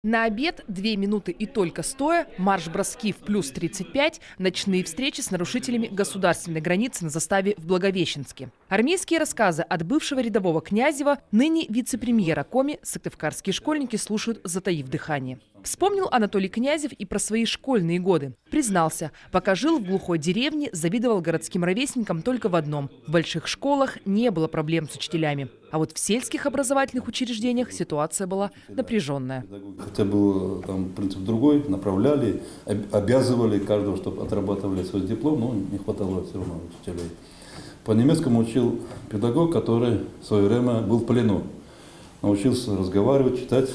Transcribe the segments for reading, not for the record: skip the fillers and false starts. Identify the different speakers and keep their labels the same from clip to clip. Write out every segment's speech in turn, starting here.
Speaker 1: На обед 2 минуты и только стоя, марш-броски в плюс 35, ночные встречи с нарушителями государственной границы на заставе в Благовещенске. Армейские рассказы от бывшего рядового Князева, ныне вице-премьера Коми, сыктывкарские школьники слушают, затаив дыхание. Вспомнил Анатолий Князев и про свои школьные годы. Признался, пока жил в глухой деревне, завидовал городским ровесникам только в одном – в больших школах не было проблем с учителями. А вот в сельских образовательных учреждениях ситуация была напряженная.
Speaker 2: Хотя был там принцип другой, направляли, обязывали каждого, чтобы отрабатывали свой диплом, но не хватало все равно учителей. По-немецкому учил педагог, который в свое время был в плену. Научился разговаривать, читать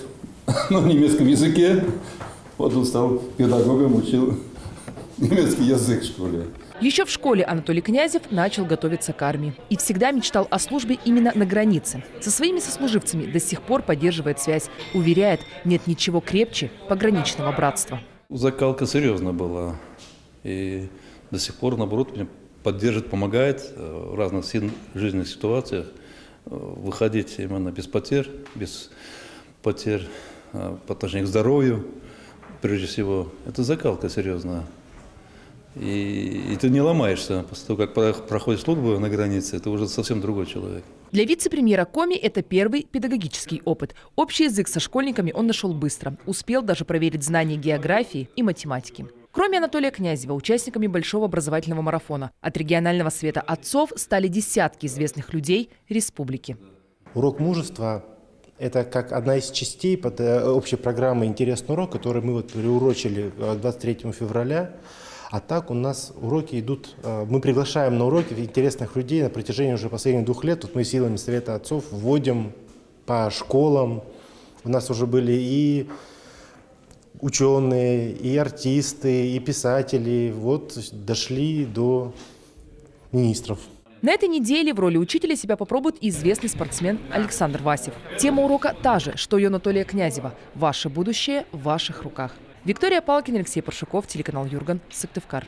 Speaker 2: на немецком языке. Вот он стал педагогом, учил немецкий язык в школе.
Speaker 1: Еще в школе Анатолий Князев начал готовиться к армии. И всегда мечтал о службе именно на границе. Со своими сослуживцами до сих пор поддерживает связь. Уверяет, нет ничего крепче пограничного братства.
Speaker 2: Закалка серьезная была. И до сих пор, наоборот, меня поддерживает, помогает в разных жизненных ситуациях выходить именно без потерь по отношению к здоровью, прежде всего. Это закалка серьезная. И ты не ломаешься. После того, как проходишь службу на границе, ты уже совсем другой человек.
Speaker 1: Для вице-премьера Коми это первый педагогический опыт. Общий язык со школьниками он нашел быстро. Успел даже проверить знания географии и математики. Кроме Анатолия Князева, участниками большого образовательного марафона от регионального совета отцов стали десятки известных людей республики.
Speaker 3: Урок мужества – это как одна из частей под общей программы «Интересный урок», который мы приурочили 23 февраля. А так у нас уроки идут, мы приглашаем на уроки интересных людей на протяжении уже последних 2 лет. Тут мы силами Совета отцов вводим по школам. У нас уже были и ученые, и артисты, и писатели. Вот дошли до министров.
Speaker 1: На этой неделе в роли учителя себя попробует и известный спортсмен Александр Васев. Тема урока та же, что и у Анатолия Князева. Ваше будущее в ваших руках. Виктория Палкина, Алексей Паршуков, телеканал Юрган, Сыктывкар.